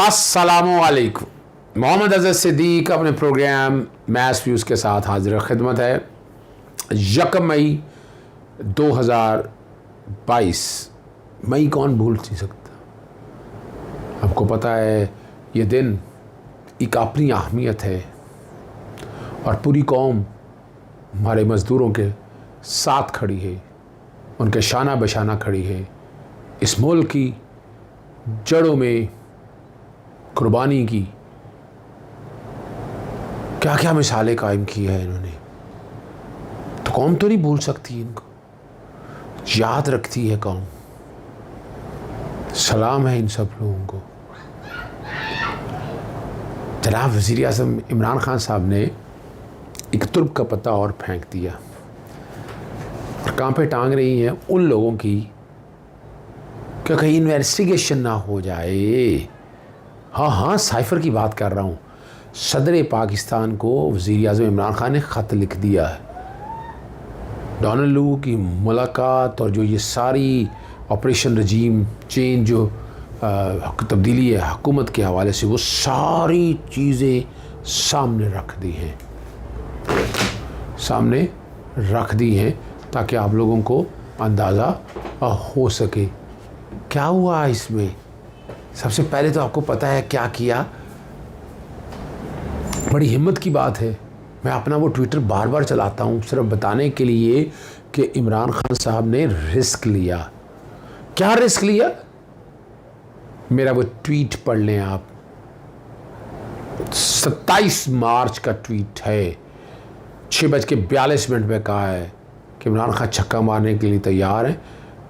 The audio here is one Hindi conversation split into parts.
अस्सलामुअलैकुम। मोहम्मद अज़हर सिद्दीक अपने प्रोग्राम मैच व्यूज़ के साथ हाजिर खिदमत है। 1 मई 2022। मई कौन भूल नहीं सकता। आपको पता है ये दिन एक अपनी अहमियत है और पूरी कौम हमारे मज़दूरों के साथ खड़ी है, उनके शाना बशाना खड़ी है। इस मुल्क की जड़ों में कुर्बानी की क्या क्या मिसालें कायम की है इन्होंने, तो कौम तो नहीं भूल सकती इनको, याद रखती है कौम। सलाम है इन सब लोगों को। जनाब वज़ीर आज़म इमरान खान साहब ने एक तुर्क का पत्ता और फेंक दिया और कहाँ पे टांग रही हैं उन लोगों की कि कहीं इन्वेस्टिगेशन ना हो जाए। हाँ, साइफ़र की बात कर रहा हूँ। सदर पाकिस्तान को वज़ीर आज़म इमरान खान ने ख़त लिख दिया है। डोनाल्ड लू की मुलाकात और जो ये सारी ऑपरेशन रजीम चेंज जो तब्दीली है हुकूमत के हवाले से, वो सारी चीज़ें सामने रख दी हैं ताकि आप लोगों को अंदाज़ा हो सके क्या हुआ इसमें। सबसे पहले तो आपको पता है क्या किया। बड़ी हिम्मत की बात है। मैं अपना वो ट्विटर बार बार चलाता हूँ सिर्फ बताने के लिए कि इमरान खान साहब ने रिस्क लिया। क्या रिस्क लिया? मेरा वो ट्वीट पढ़ लें आप। 27 मार्च का ट्वीट है। 6:42 में कहा है कि इमरान खान छक्का मारने के लिए तैयार हैं,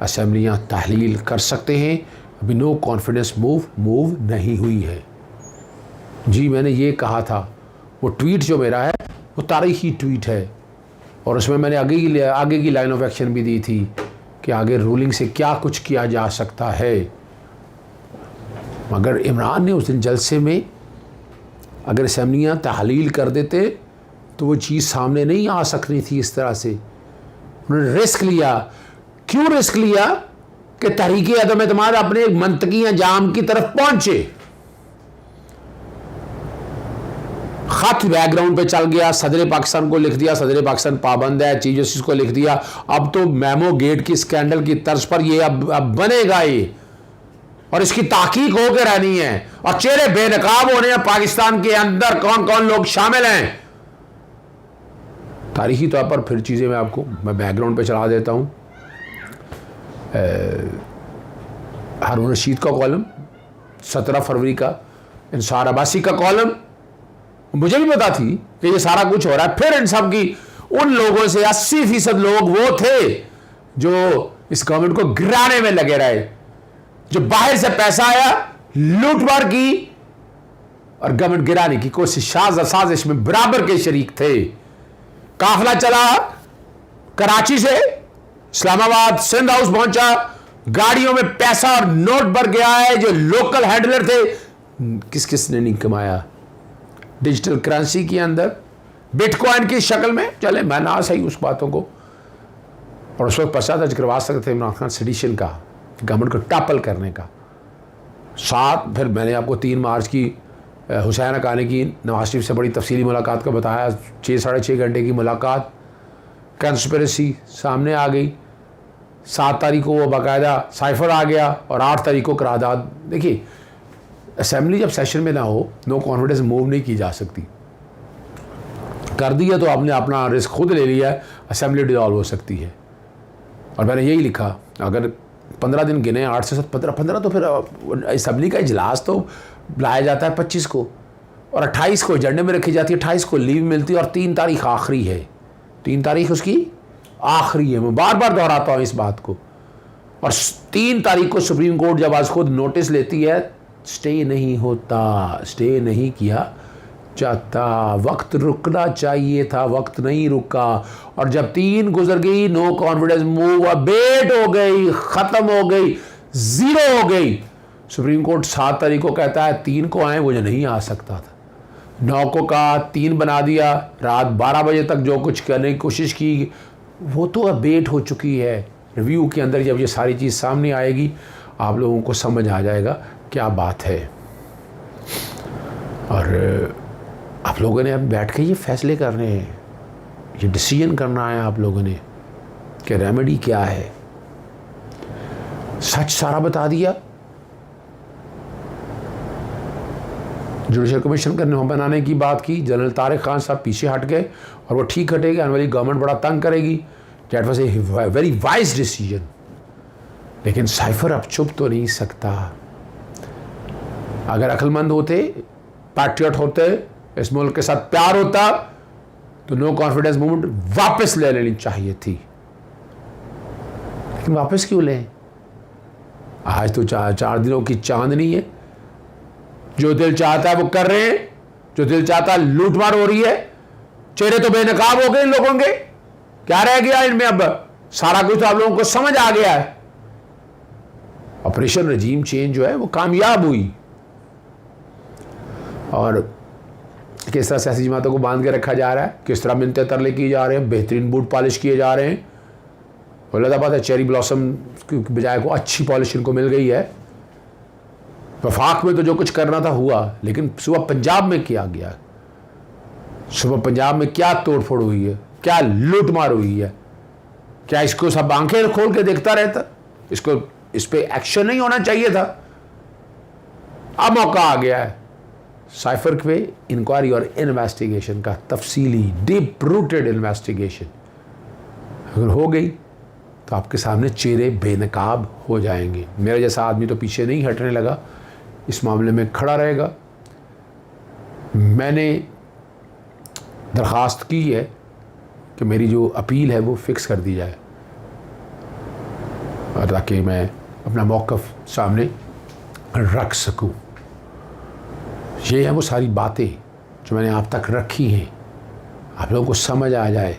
असेंबलियाँ तहलील कर सकते हैं, अभी नो कॉन्फिडेंस मूव नहीं हुई है। जी मैंने ये कहा था। वो ट्वीट जो मेरा है वो तारीखी ट्वीट है और उसमें मैंने आगे की लाइन ऑफ एक्शन भी दी थी कि आगे रूलिंग से क्या कुछ किया जा सकता है। मगर इमरान ने उस दिन जलसे में अगर असेंबलियाँ तहलील कर देते तो वो चीज़ सामने नहीं आ सकती थी इस तरह से। उन्होंने रिस्क लिया। क्यों रिस्क लिया? कि तहरीक अदम एतमाद अपने मंतकी अंजाम की तरफ पहुंचे। खत बैकग्राउंड पे चल गया, सदर पाकिस्तान को लिख दिया, सदर पाकिस्तान पाबंद है, चीफ जस्टिस को लिख दिया। अब तो मेमो गेट की स्कैंडल की तर्ज पर ये अब बनेगा ये, और इसकी ताकीक होकर रहनी है और चेहरे बेनकाब होने हैं। पाकिस्तान के अंदर कौन कौन लोग शामिल हैं तारीखी तौर पर। फिर चीज़ें मैं बैकग्राउंड पे चला देता हूँ। हारून रशीद का कॉलम 17 फरवरी का, इंसार अब्बासी का कॉलम, मुझे भी पता थी कि ये सारा कुछ हो रहा है। फिर इन सब की उन लोगों से 80% लोग वो थे जो इस गवर्नमेंट को गिराने में लगे रहे, जो बाहर से पैसा आया, लूटमार की और गवर्नमेंट गिराने की कोशिश, साजिश में बराबर के शरीक थे। काफिला चला कराची से इस्लामाबाद, सिंध हाउस पहुंचा, गाड़ियों में पैसा और नोट भर गया है। जो लोकल हैंडलर थे, किसने नहीं कमाया डिजिटल करेंसी के अंदर, बिटकॉइन की शक्ल में। चले मैं ना सही उस बातों को, और उस वक्त पश्चात करवा सकते थे इमरान खान सेडिशन का, गवर्नमेंट को टॉपल करने का। साथ फिर मैंने आपको 3 मार्च की हुसैन हक़ानी की नवाज शरीफ से बड़ी तफसीली मुलाकात का बताया। 6-6.5 घंटे की मुलाकात, कंस्पिरेसी सामने आ गई। 7 तारीख को वो बाकायदा साइफर आ गया और 8 तारीख को करारदाद। देखिए, असेंबली जब सेशन में ना हो, नो कॉन्फिडेंस मूव नहीं की जा सकती। कर दिया तो आपने अपना रिस्क खुद ले लिया है, असेंबली डिसॉल्व हो सकती है। और मैंने यही लिखा, अगर 15 दिन गिने, 8 से 15 तो फिर असेंबली का इजलास तो बुलाया जाता है 25 को और 28 को एजेंडे में रखी जाती है, 28 को लीव मिलती है और 3 तारीख आखिरी है। 3 तारीख उसकी आखिरी है। मैं बार बार दोहराता हूँ इस बात को। और 3 तारीख को सुप्रीम कोर्ट जब आज खुद नोटिस लेती है, स्टे नहीं होता, स्टे नहीं किया जाता। वक्त रुकना चाहिए था, वक्त नहीं रुका। और जब 3 गुजर गई, नो कॉन्फिडेंस मूव अबेट हो गई, ख़त्म हो गई, 0 हो गई। सुप्रीम कोर्ट 7 तारीख को कहता है 3 को आए, वो जो नहीं आ सकता था। 9 को कहा, 3 बना दिया। रात 12 बजे तक जो कुछ करने की कोशिश की वो तो अबेट हो चुकी है। रिव्यू के अंदर जब ये सारी चीज़ सामने आएगी, आप लोगों को समझ आ जाएगा क्या बात है। और आप लोगों ने अब बैठ के ये फैसले करने हैं, ये डिसीजन करना है आप लोगों ने कि रेमेडी क्या है। सच सारा बता दिया। जुडिशल कमीशन बनाने की बात की, जनरल तारिक खान साहब पीछे हट गए और वो ठीक हटेगी, आने वाली गवर्नमेंट बड़ा तंग करेगी। That was a very wise decision. लेकिन साइफर अब चुप तो नहीं सकता। अगर अक्लमंद होते, पैट्रियट होते, इस मुल्क के साथ प्यार होता, तो नो कॉन्फिडेंस मूवमेंट वापस ले लेनी चाहिए थी। लेकिन वापस क्यों लें? आज तो चार दिनों की चांदनी है। जो दिल चाहता है वो कर रहे हैं, जो दिल चाहता है लूटमार हो रही है। चेहरे तो बेनकाब हो गए इन लोगों के, क्या रह गया इनमें? अब सारा कुछ तो आप लोगों को समझ आ गया है। ऑपरेशन रजीम चेंज जो है वो कामयाब हुई और किस तरह सियासी जमातों को बांध के रखा जा रहा है, किस तरह मिन्नतें तरले किए जा रहे हैं, बेहतरीन बूट पॉलिश किए जा रहे हैं। अल्लाह बात है, चेरी ब्लॉसम की बजाय को अच्छी पॉलिश इनको मिल गई है। वफाक में तो जो कुछ करना था हुआ, लेकिन सुबह पंजाब में किया गया। सुबह पंजाब में क्या तोड़फोड़ हुई है, क्या लूटमार हुई है। क्या इसको सब आंखें खोल के देखता रहता? इसको इस पे एक्शन नहीं होना चाहिए था? अब मौका आ गया है साइफर पे इंक्वायरी और इन्वेस्टिगेशन का, तफसीली डीप रूटेड इन्वेस्टिगेशन अगर हो गई तो आपके सामने चेहरे बेनकाब हो जाएंगे। मेरा जैसा आदमी तो पीछे नहीं हटने लगा, इस मामले में खड़ा रहेगा। मैंने दरख्वास्त की है कि मेरी जो अपील है वो फिक्स कर दी जाए, ताकि मैं अपना मौक़िफ़ सामने रख सकूं। ये है वो सारी बातें जो मैंने आप तक रखी हैं, आप लोगों को समझ आ जाए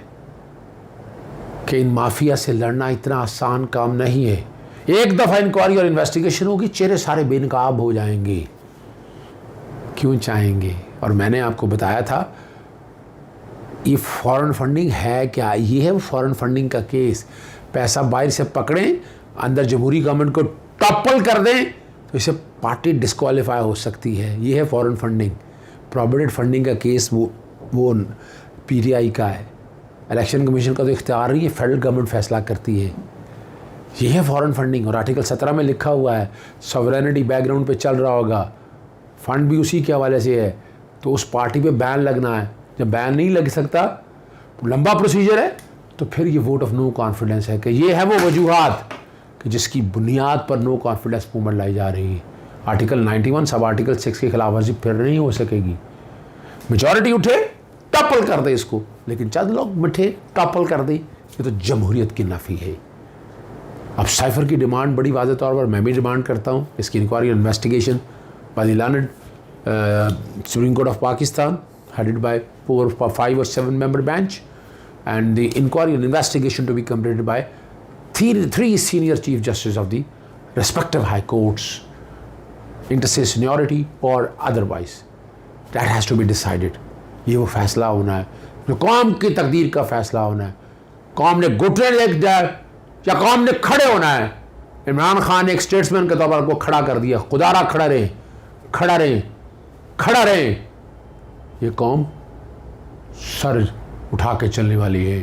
कि इन माफिया से लड़ना इतना आसान काम नहीं है। एक दफ़ा इंक्वायरी और इन्वेस्टिगेशन होगी, चेहरे सारे बेनकाब हो जाएंगे। क्यों चाहेंगे? और मैंने आपको बताया था ये फॉरेन फंडिंग है क्या? ये है वो फॉरेन फंडिंग का केस। पैसा बाहर से पकड़ें, अंदर जमहूरी गवर्नमेंट को टॉपल कर दें तो इसे पार्टी डिस्क्वालीफाई हो सकती है। ये है फॉरेन फंडिंग। प्रोविडेंट फंडिंग का केस वो पीटीआई का है। इलेक्शन कमीशन का तो इख्तियार नहीं है, फेडरल गवर्नमेंट फैसला करती है। ये है फॉरेन फंडिंग। और आर्टिकल 17 में लिखा हुआ है सॉवरेनिटी बैकग्राउंड पे चल रहा होगा, फंड भी उसी के हवाले से है, तो उस पार्टी पे बैन लगना है। जब बैन नहीं लग सकता, लंबा प्रोसीजर है, तो फिर ये वोट ऑफ नो कॉन्फिडेंस है कि ये है वो वजूहात कि जिसकी बुनियाद पर नो कॉन्फिडेंस मूवमेंट लाई जा रही है। आर्टिकल 91 सब आर्टिकल 6 की खिलाफ वर्जी फिर नहीं हो सकेगी। मेजॉरिटी उठे टॉपल कर दे इसको, लेकिन चंद लोग मिठे टॉपल कर दे, ये तो जमहूरियत की नफ़ी है। अब साइफर की डिमांड बड़ी वाज़ेह तौर पर मैं भी डिमांड करता हूँ, इसकी inquiry investigation by the learned supreme court of Pakistan headed by 5 or 7 member bench, and the inquiry and investigation to be completed by three senior chief justices of the respective high courts, interstate seniority or otherwise. That has to be decided. ये वो फैसला होना है जो कौम की तकदीर का फैसला होना है। कौम ने घुटने देख दिया या कौम ने खड़े होना है। इमरान खान ने एक स्टेट्समैन के तौर पर को खड़ा कर दिया। खुदारा खड़ा रहे, खड़ा रहे, खड़ा रहे। ये कौम सर उठा के चलने वाली है,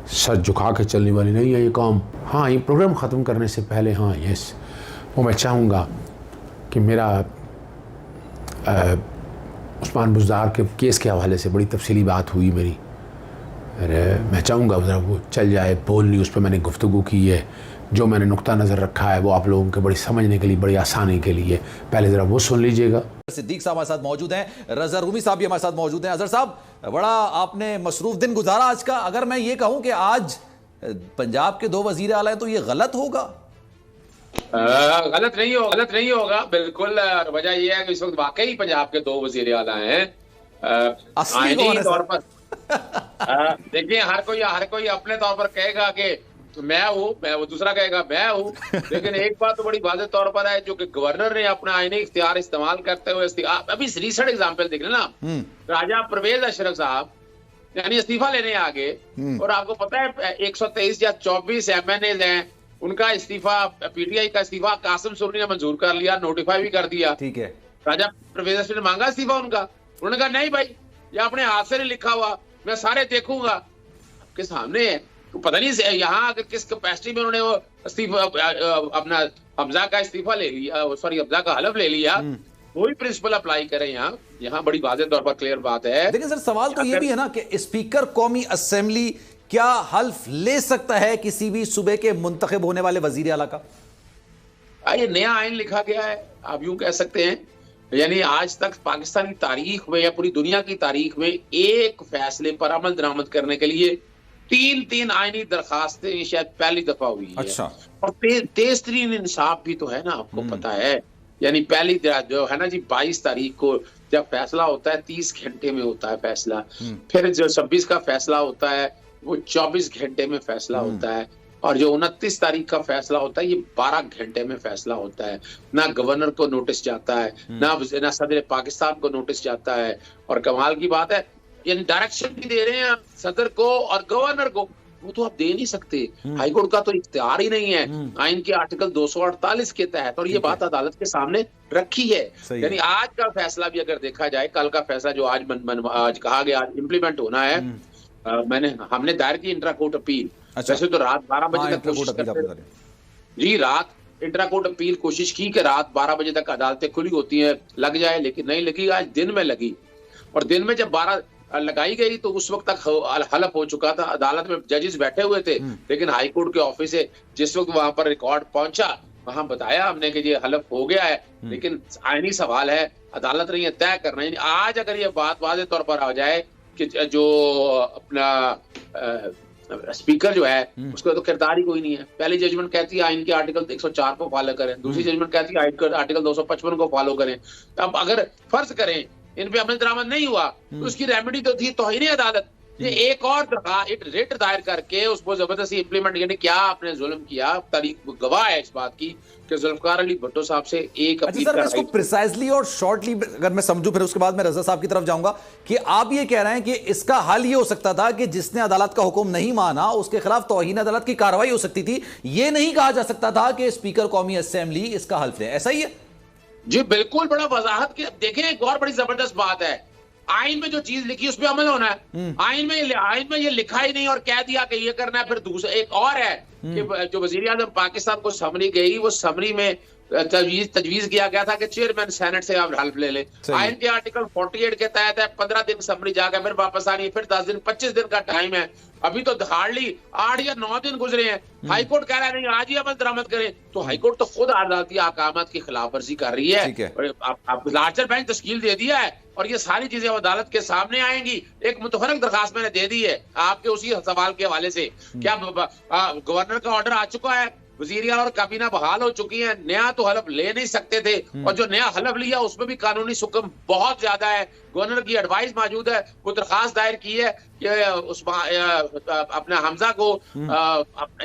सर झुका के चलने वाली नहीं है ये कौम। हाँ, ये प्रोग्राम ख़त्म करने से पहले हाँ यस वो मैं चाहूँगा कि मेरा उस्मान बुज़दार के केस के हवाले से बड़ी तफसीली बात हुई मेरी। अरे मैं चाहूँगा ज़रा वो चल जाए, बोल न्यूज़ पे मैंने गुफ्तगू की है, जो मैंने नुक्ता नज़र रखा है वो आप लोगों के बड़ी समझने के लिए, बड़ी आसानी के लिए, पहले ज़रा वो सुन लीजिएगा। सिद्दीक साहब हमारे साथ मौजूद हैं, रज़ा रूमी साहब भी हमारे साथ मौजूद हैं। अज़हर साहब, बड़ा आपने मसरूफ दिन गुजारा आज का। अगर मैं ये कहूं कि आज पंजाब के 2 वज़ीर आला हैं तो ये गलत होगा? गलत नहीं होगा बिल्कुल। वजह यह है कि इस वक्त वाकई पंजाब के 2 वज़ीर आला हैं। आईनी तौर पर देखिए, हर कोई अपने तौर पर कहेगा कि मैं हूँ, वो दूसरा कहेगा मैं हूँ, लेकिन एक बात तो बड़ी वाज़ेह तौर पर है, जो कि गवर्नर ने अपना आईनी इख्तियार इस्तेमाल करते हुए अभी रिसेंट एग्जाम्पल देख लेना, राजा परवेज अशरफ साहब यानी इस्तीफा लेने आ गए, और आपको पता है 123 या 24 MNAs हैं, उनका इस्तीफा, पीटीआई का इस्तीफा कासिम सुरनी ने मंजूर कर लिया, नोटिफाई भी कर दिया। ठीक है, राजा परवेज अशरफ ने मांगा इस्तीफा उनका, उन्होंने कहा नहीं भाई, ये अपने हाथ से नहीं लिखा हुआ, मैं सारे देखूंगा। आपके सामने है, तो पता नहीं यहाँ अगर किस कैपेसिटी में उन्होंने वो इस्तीफा अपना हमजा का इस्तीफा ले लिया, सॉरी हमजा का हलफ ले लिया, वही प्रिंसिपल अप्लाई करें यहाँ बड़ी वाज़ेह तौर पर क्लियर बात है। लेकिन सर सवाल तो ये भी है ना कि स्पीकर कौमी असेंबली क्या हल्फ ले सकता है किसी भी सूबे के मुंतखब होने वाले वजीर आला का? ये नया आइन लिखा गया है, आप यूं कह सकते हैं। यानी आज तक पाकिस्तानी तारीख में या पूरी दुनिया की तारीख में एक फैसले पर अमल दरामद करने के लिए तीन आईनी दरखास्तें शायद पहली दफा हुई है। अच्छा। और तेज तरीन इंसाफ भी तो है ना, आपको पता है। यानी पहली जो है ना जी, 22 तारीख को जब फैसला होता है 30 घंटे में होता है फैसला, फिर जो 26 का फैसला होता है वो 24 घंटे में फैसला होता है, और जो 29 तारीख का फैसला होता है ये 12 घंटे में फैसला होता है। ना गवर्नर को नोटिस जाता है, ना सदर पाकिस्तान को नोटिस जाता है। और कमाल की बात है, यानी डायरेक्शन भी दे रहे हैं सदर को और गवर्नर को, वो तो आप दे नहीं सकते। हाईकोर्ट का तो इख्तियार ही नहीं है आइन के आर्टिकल 248 के तहत, और ये बात अदालत के सामने रखी है। यानी आज का फैसला भी अगर देखा जाए, कल का फैसला जो आज कहा गया आज इम्प्लीमेंट होना है, हमने दायर की इंट्रा कोर्ट अपील। वैसे तो रात 12 बजे तक कोशिश करते जी, रात इंट्रा कोर्ट अपील कोशिश की कि रात 12 बजे तक अदालतें खुली होती हैं, लग जाए, लेकिन नहीं लगी। आज दिन में लगी, और दिन में जब 12 लगाई गई तो उस वक्त तक हलफ हो चुका था। अदालत में जजेस बैठे हुए थे, लेकिन हाई कोर्ट के ऑफिस से जिस वक्त वहां पर रिकॉर्ड पहुंचा, वहां बताया हमने कि ये हलफ हो गया है, लेकिन आईनी सवाल है, अदालत ने ये तय करना है। आज अगर ये बात वाज़ेह तौर पर आ जाए कि जो अपना स्पीकर जो है उसका तो किरदार ही कोई नहीं है। पहली जजमेंट कहती है आइन के आर्टिकल 104 को फॉलो करें, दूसरी जजमेंट कहती है आर्टिकल 255 को फॉलो करें। अब अगर फर्ज करें इन पे अमल दरामद नहीं हुआ तो उसकी रेमेडी तो थी तौहीन अदालत। ये एक और रिट दायर करके उसको जबरदस्ती इंप्लीमेंट, यानी क्या आपने जुल्म किया। तारीख गवाह है इस बात की कि जुल्फकार अली भुट्टो साहब से एक अपील सर, इसको प्रिसाइजली और शॉर्टली अगर मैं समझूं, फिर उसके बाद मैं रजा साहब की तरफ जाऊंगा कि आप ये कह रहे हैं कि इसका हल ये हो सकता था कि जिसने अदालत का हुक्म नहीं माना उसके खिलाफ तौहीन अदालत की कार्रवाई हो सकती थी, ये नहीं कहा जा सकता था कि स्पीकर कौमी असेंबली इसका हल्फ ले। ऐसा ही है जी, बिल्कुल। बड़ा वजाहत के देखें, एक और बड़ी जबरदस्त बात है, आइन में जो चीज लिखी उस पर अमल होना है। आइन में ये लिखा ही नहीं और कह दिया कि ये करना है। फिर दूसरा एक और है कि जो वजीर आज़म पाकिस्तान को समरी गई, वो समरी में तजवीज किया गया था कि चेयरमैन सेनेट से आप हल्फ ले लें। आइन के आर्टिकल 48 के तहत है 15 दिन समरी जाकर फिर वापस आनी है, फिर 10 दिन 25 दिन का टाइम है। अभी तो हार्डली 8 या 9 दिन गुजरे हैं। हाईकोर्ट कह रहा है नहीं आज ही अमल दरामद करें, तो हाईकोर्ट तो खुद अदालती अहकामात की खिलाफ वर्जी कर रही है। आप लार्जर बेंच तश्कील दे दिया है और ये सारी चीजें अदालत के सामने आएंगी। एक मुतफरक दरखास्त मैंने दे दी है आपके उसी सवाल के हवाले से, क्या गवर्नर का ऑर्डर आ चुका है, वजीर आला और काबीना बहाल हो चुकी है, नया तो हलफ ले नहीं सकते थे, और जो नया हलफ लिया उसमें भी कानूनी सुकम बहुत ज्यादा है। गवर्नर की एडवाइस मौजूद है, वो दरखास्त दायर की है कि उस अपने हमजा को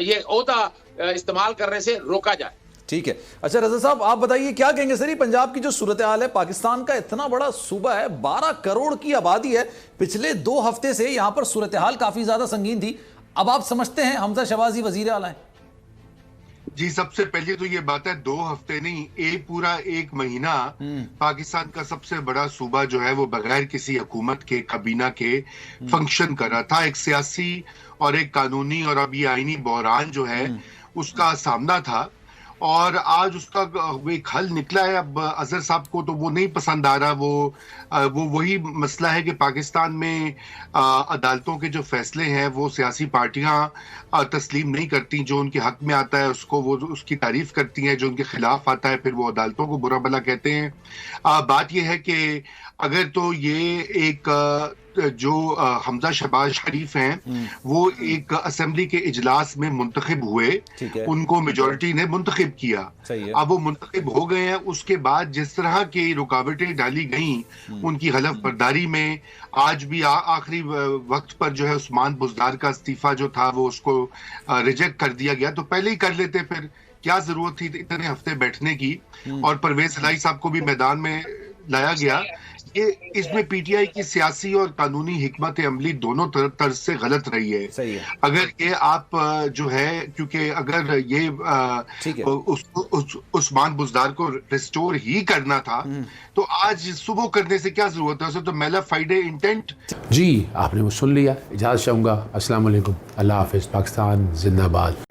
ये ओहदा इस्तेमाल करने से रोका जाए। ठीक है। अच्छा रजा साहब, आप बताइए क्या कहेंगे सर, ये पंजाब की जो सूरत हाल है, पाकिस्तान का इतना बड़ा सूबा है, 12 करोड़ की आबादी है, पिछले 2 हफ्ते से यहां पर सूरत हाल काफी ज्यादा संगीन थी। अब आप समझते हैं हमजा शहबाजी वजीर आला है? जी, सबसे पहले तो ये बात है 2 हफ्ते नहीं, पूरा 1 महीना पाकिस्तान का सबसे बड़ा सूबा जो है वो बगैर किसी हुकूमत के, काबीना के फंक्शन कर रहा था। एक सियासी और एक कानूनी और अब ये आईनी बहरान जो है उसका सामना था, और आज उसका एक हल निकला है। अब अजहर साहब को तो वो नहीं पसंद आ रहा, वो वही मसला है कि पाकिस्तान में अदालतों के जो फैसले हैं वो सियासी पार्टियां तस्लीम नहीं करती। जो उनके हक में आता है उसको वो उसकी तारीफ करती हैं, जो उनके खिलाफ आता है फिर वो अदालतों को बुरा भला कहते हैं। बात यह है कि अगर तो ये एक जो हमजा शहबाज शरीफ हैं वो एक असेंबली के इजलास में मुंतखब हुए, उनको मेजॉरिटी ने मुंतखब किया। अब वो मुंतखब हो गए हैं, उसके बाद जिस तरह की रुकावटें डाली गई उनकी हलफ बर्दारी में, आज भी आखिरी वक्त पर जो है उस्मान बुज़दार का इस्तीफा जो था वो उसको रिजेक्ट कर दिया गया। तो पहले ही कर लेते, फिर क्या जरूरत थी इतने हफ्ते बैठने की। और परवेज इलाही साहब को भी मैदान में लाया गया। ये इसमें पीटीआई की सियासी और कानूनी हिकमत अमली दोनों तरफ से गलत रही है। सही है। अगर ये आप जो है, क्योंकि अगर ये उस्मान बुज़दार को रिस्टोर ही करना था तो आज सुबह करने से क्या जरूरत है, उसे तो मेला फ्राइडे इंटेंट। जी आपने वो सुन लिया। इजाज़त चाहूँगा। अस्सलाम वालेकुम, अल्लाह हाफिज़, पाकिस्तान जिंदाबाद।